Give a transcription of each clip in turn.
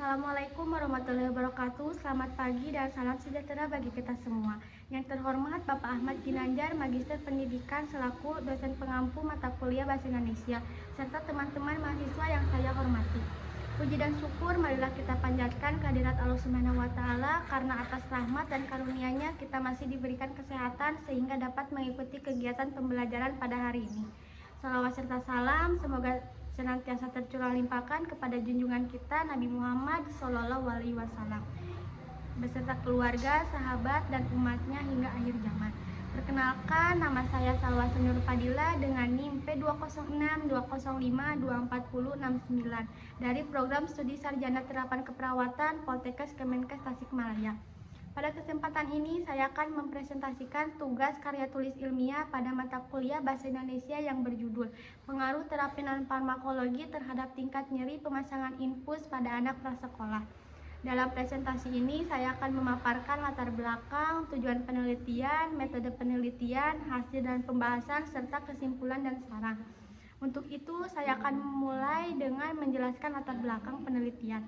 Assalamualaikum warahmatullahi wabarakatuh. Selamat pagi dan salam sejahtera bagi kita semua. Yang terhormat Bapak Ahmad Ginanjar, Magister Pendidikan selaku dosen pengampu mata kuliah Bahasa Indonesia, serta teman-teman mahasiswa yang saya hormati. Puji dan syukur marilah kita panjatkan kehadirat Allah Subhanahu wa taala karena atas rahmat dan karunia-Nya kita masih diberikan kesehatan sehingga dapat mengikuti kegiatan pembelajaran pada hari ini. Salawat serta salam semoga senantiasa tercurah limpahkan kepada junjungan kita Nabi Muhammad SAW beserta keluarga, sahabat, dan umatnya hingga akhir zaman. Perkenalkan, nama saya Salwa Senur Padilla dengan NIM P20620524069 dari Program Studi Sarjana Terapan Keperawatan Poltekkes Kemenkes Tasikmalaya. Pada kesempatan ini, saya akan mempresentasikan tugas karya tulis ilmiah pada mata kuliah Bahasa Indonesia yang berjudul Pengaruh Terapi Non-Farmakologi terhadap Tingkat Nyeri Pemasangan Infus pada Anak Prasekolah. Dalam presentasi ini, saya akan memaparkan latar belakang, tujuan penelitian, metode penelitian, hasil dan pembahasan, serta kesimpulan dan saran. Untuk itu, saya akan memulai dengan menjelaskan latar belakang penelitian.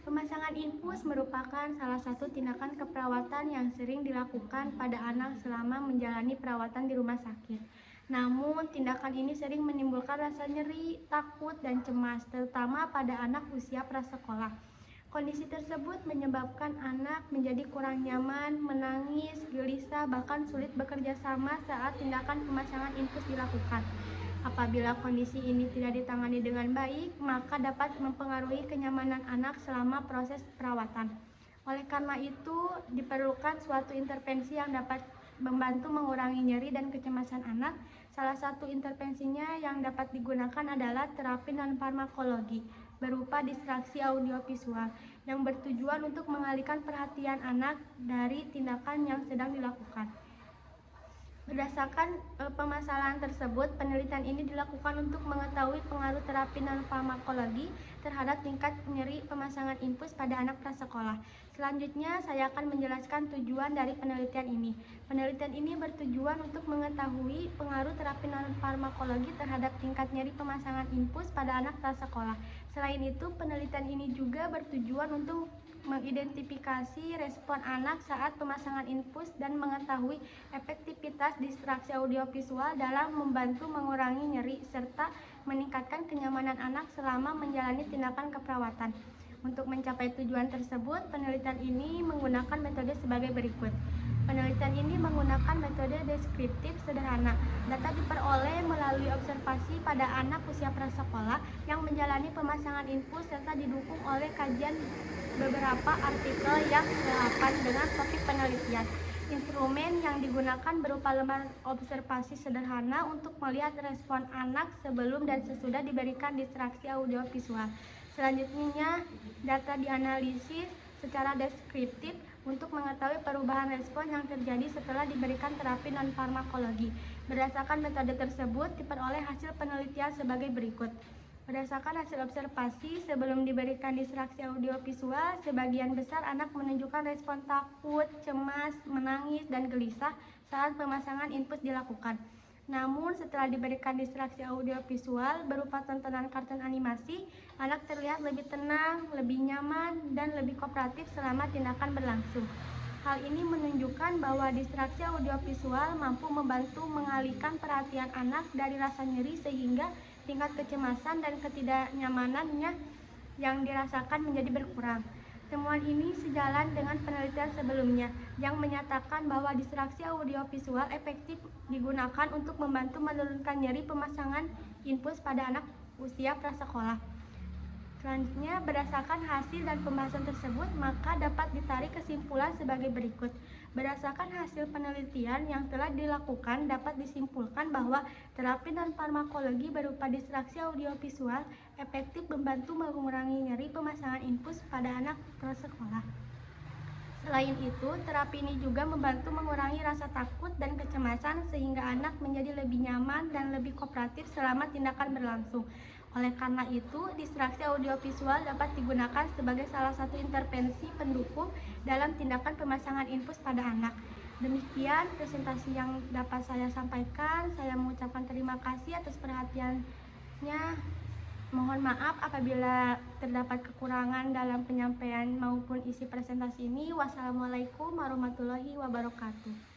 Pemasangan infus merupakan salah satu tindakan keperawatan yang sering dilakukan pada anak selama menjalani perawatan di rumah sakit. Namun, tindakan ini sering menimbulkan rasa nyeri, takut, dan cemas, terutama pada anak usia prasekolah. Kondisi tersebut menyebabkan anak menjadi kurang nyaman, menangis, gelisah, bahkan sulit bekerja sama saat tindakan pemasangan infus dilakukan. Apabila kondisi ini tidak ditangani dengan baik, maka dapat mempengaruhi kenyamanan anak selama proses perawatan. Oleh karena itu, diperlukan suatu intervensi yang dapat membantu mengurangi nyeri dan kecemasan anak. Salah satu intervensinya yang dapat digunakan adalah terapi non-farmakologi berupa distraksi audiovisual yang bertujuan untuk mengalihkan perhatian anak dari tindakan yang sedang dilakukan. Berdasarkan permasalahan tersebut, penelitian ini dilakukan untuk mengetahui pengaruh terapi non-farmakologi terhadap tingkat nyeri pemasangan infus pada anak prasekolah. Selanjutnya, saya akan menjelaskan tujuan dari penelitian ini. Penelitian ini bertujuan untuk mengetahui pengaruh terapi non-farmakologi terhadap tingkat nyeri pemasangan infus pada anak prasekolah. Selain itu, penelitian ini juga bertujuan untuk mengidentifikasi respon anak saat pemasangan infus dan mengetahui efektivitas distraksi audiovisual dalam membantu mengurangi nyeri serta meningkatkan kenyamanan anak selama menjalani tindakan keperawatan. Untuk mencapai tujuan tersebut, penelitian ini menggunakan metode sebagai berikut. Penelitian ini menggunakan metode deskriptif sederhana. Data diperoleh melalui observasi pada anak usia prasekolah yang menjalani pemasangan infus serta didukung oleh kajian beberapa artikel yang relevan dengan topik penelitian. Instrumen yang digunakan berupa lembar observasi sederhana untuk melihat respon anak sebelum dan sesudah diberikan distraksi audiovisual. Selanjutnya, data dianalisis secara deskriptif untuk mengetahui perubahan respon yang terjadi setelah diberikan terapi non-farmakologi. Berdasarkan metode tersebut, diperoleh hasil penelitian sebagai berikut. Berdasarkan hasil observasi, sebelum diberikan distraksi audiovisual, sebagian besar anak menunjukkan respon takut, cemas, menangis, dan gelisah saat pemasangan infus dilakukan. Namun, setelah diberikan distraksi audiovisual berupa tontonan kartun animasi, anak terlihat lebih tenang, lebih nyaman, dan lebih kooperatif selama tindakan berlangsung. Hal ini menunjukkan bahwa distraksi audiovisual mampu membantu mengalihkan perhatian anak dari rasa nyeri sehingga tingkat kecemasan dan ketidaknyamanannya yang dirasakan menjadi berkurang. Temuan ini sejalan dengan penelitian sebelumnya yang menyatakan bahwa distraksi audiovisual efektif digunakan untuk membantu menurunkan nyeri pemasangan infus pada anak usia prasekolah. Selanjutnya, berdasarkan hasil dan pembahasan tersebut, maka dapat ditarik kesimpulan sebagai berikut. Berdasarkan hasil penelitian yang telah dilakukan, dapat disimpulkan bahwa terapi non-farmakologi berupa distraksi audiovisual efektif membantu mengurangi nyeri pemasangan infus pada anak prasekolah. Selain itu, terapi ini juga membantu mengurangi rasa takut dan kecemasan sehingga anak menjadi lebih nyaman dan lebih kooperatif selama tindakan berlangsung. Oleh karena itu, distraksi audiovisual dapat digunakan sebagai salah satu intervensi pendukung dalam tindakan pemasangan infus pada anak. Demikian presentasi yang dapat saya sampaikan. Saya mengucapkan terima kasih atas perhatiannya. Mohon maaf apabila terdapat kekurangan dalam penyampaian maupun isi presentasi ini. Wassalamualaikum warahmatullahi wabarakatuh.